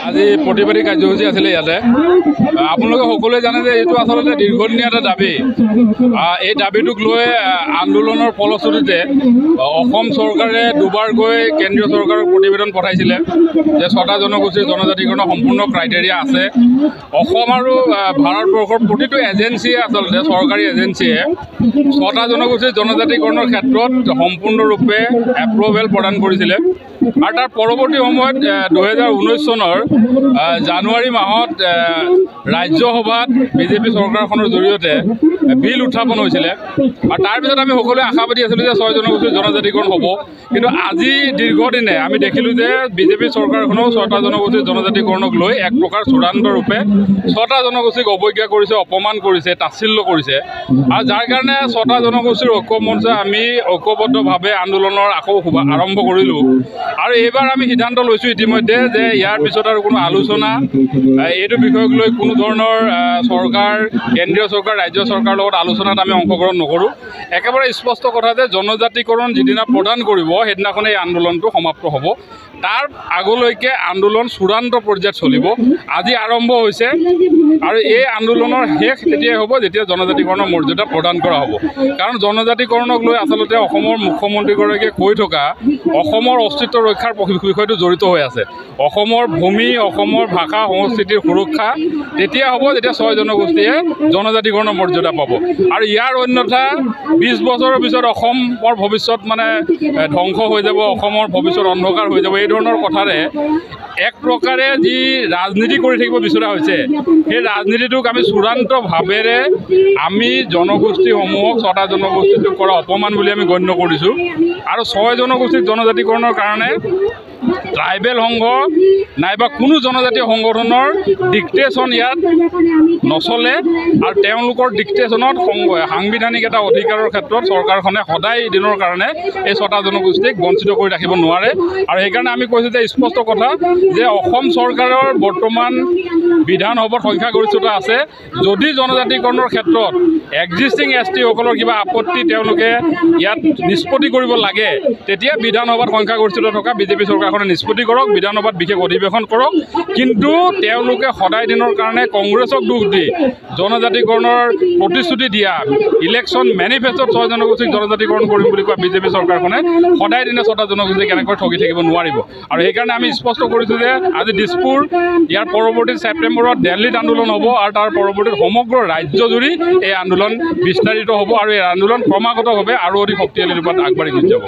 আজি প্ৰতিবাদী কাৰ্যসূচী আছিলে ইয়াতে। আপোনালোকে সকলোৱে জানে যে এইটো আচলতে দীৰ্ঘদিনীয়া এটা দাবী। এই দাবীটোক লৈ আন্দোলনৰ ফলশ্ৰুতিতে অসম চৰকাৰে দুবাৰকৈ কেন্দ্ৰীয় চৰকাৰক প্ৰতিবেদন পঠাইছিলে যে ৬টা জনগোষ্ঠীৰ জনজাতিকৰণৰ সম্পূৰ্ণ ক্ৰাইটেৰিয়া আছে। অসম আৰু ভাৰতবৰ্ষৰ প্ৰতিটো এজেঞ্চিয়ে আচলতে চৰকাৰী এজেঞ্চিয়ে ৬টা জনগোষ্ঠীৰ জনজাতিকৰণৰ ক্ষেত্ৰত সম্পূৰ্ণৰূপে এপ্ৰুভেল প্ৰদান কৰিছিলে। আৰু তাৰ পৰৱৰ্তী সময়ত 2019 চনৰ জানুৱাৰী মাহত ৰাজ্যসভাত বিজেপি চৰকাৰখনৰ জৰিয়তে বিল উত্থাপন হৈছিলে। আৰু তাৰপিছত আমি সকলোৱে আশাবাদী আছিলোঁ যে ৬ জনগোষ্ঠীৰ জনজাতিকৰণ হ'ব। কিন্তু আজি দীৰ্ঘদিনে আমি দেখিলোঁ যে বিজেপি চৰকাৰখনেও ৬টা জনগোষ্ঠীৰ জনজাতিকৰণক লৈ এক প্ৰকাৰ চূড়ান্তৰূপে ৬টা জনগোষ্ঠীক অৱজ্ঞা কৰিছে, অপমান কৰিছে, তাচ্ছিল্য কৰিছে। আৰু যাৰ কাৰণে ৬টা জনগোষ্ঠীৰ ঐক্য মঞ্চে আমি ঐক্যবদ্ধভাৱে আন্দোলনৰ আকৌ আৰম্ভ কৰিলোঁ। আৰু এইবাৰ আমি সিদ্ধান্ত লৈছোঁ ইতিমধ্যে যে ইয়াৰ পিছত আৰু কোনো আলোচনা এইটো বিষয়ক লৈ কোনো ধৰণৰ চৰকাৰ, কেন্দ্ৰীয় চৰকাৰ, ৰাজ্য চৰকাৰৰ লগত আলোচনাত আমি অংশগ্ৰহণ নকৰোঁ। একেবাৰে স্পষ্ট কথা যে জনজাতিকৰণ যিদিনা প্ৰদান কৰিব সেইদিনাখনে এই আন্দোলনটো সমাপ্ত হ'ব। তাৰ আগলৈকে আন্দোলন চূড়ান্ত পৰ্যায়ত চলিব। আজি আৰম্ভ হৈছে আৰু এই আন্দোলনৰ শেষ তেতিয়াই হ'ব যেতিয়া জনজাতিকৰণৰ মৰ্যাদা প্ৰদান কৰা হ'ব। কাৰণ জনজাতিকৰণক লৈ আচলতে অসমৰ মুখ্যমন্ত্ৰীগৰাকীয়ে কৈ থকা অসমৰ অস্তিত্ব ৰক্ষাৰ বিষয়টো জড়িত হৈ আছে। অসমৰ ভূমি, অসমৰ ভাষা সংস্কৃতিৰ সুৰক্ষা তেতিয়া হ'ব যেতিয়া ৬ জনগোষ্ঠীয়ে জনজাতিকৰণৰ মৰ্যাদা পাব। আৰু ইয়াৰ অন্যথা 20 বছৰৰ পিছত অসমৰ ভৱিষ্যত ধ্বংস হৈ যাব, অসমৰ ভৱিষ্যত অন্ধকাৰ হৈ যাব। এই ধৰণৰ কথাৰে এক প্ৰকাৰে যি ৰাজনীতি কৰি থাকিব বিচৰা হৈছে, সেই ৰাজনীতিটোক আমি চূড়ান্তভাৱেৰে আমি জনগোষ্ঠীসমূহক ৬টা জনগোষ্ঠীটোক কৰা অপমান বুলি আমি গণ্য কৰিছোঁ। আৰু ৬ জনগোষ্ঠীক জনজাতিকৰণৰ কাৰণে ট্ৰাইবেল সংঘ নাইবা কোনো জনজাতীয় সংগঠনৰ ডিক্টেশ্যন ইয়াত নচলে। আৰু তেওঁলোকৰ ডিক্টেশ্যনত সাংবিধানিক এটা অধিকাৰৰ ক্ষেত্ৰত চৰকাৰখনে সদায় দিনৰ কাৰণে এই ৬টা জনগোষ্ঠীক বঞ্চিত কৰি ৰাখিব নোৱাৰে। আৰু সেইকাৰণে আমি কৈছোঁ যে স্পষ্ট কথা যে অসম চৰকাৰৰ বৰ্তমান বিধানসভাত সংখ্যাগৰিষ্ঠতা আছে। যদি জনজাতিকৰণৰ ক্ষেত্ৰত এক্সিষ্টিং ST-সকলৰ কিবা আপত্তি তেওঁলোকে ইয়াত নিষ্পত্তি কৰিব লাগে, তেতিয়া বিধানসভাত সংখ্যাগৰিষ্ঠতা থকা বিজেপি চৰকাৰখনে নিষ্পত্তি কৰক, বিধানসভাত বিশেষ অধিৱেশন কৰক। কিন্তু তেওঁলোকে সদায় দিনৰ কাৰণে কংগ্ৰেছক দোষ দি জনজাতিকৰণৰ প্ৰতিশ্ৰুতি দিয়া ইলেকশ্যন মেনিফেষ্টত ৬ জনগোষ্ঠীক জনজাতিকৰণ কৰিম বুলি কোৱা বিজেপি চৰকাৰখনে সদায় দিনে ৬টা জনগোষ্ঠীক কেনেকৈ ঠগি থাকিব নোৱাৰিব। আৰু সেইকাৰণে আমি স্পষ্ট কৰিছোঁ যে আজি দিছপুৰ, ইয়াৰ পৰৱৰ্তী ছেপ্টেম্বৰত দিল্লীত আন্দোলন হ'ব আৰু তাৰ পৰৱৰ্তীত সমগ্ৰ ৰাজ্যজুৰি এই আন্দোলন বিস্তাৰিত হ'ব। আৰু এই আন্দোলন ক্ৰমাগতভাৱে আৰু অধিক শক্তিশালী ৰূপত আগবাঢ়ি গুচি যাব।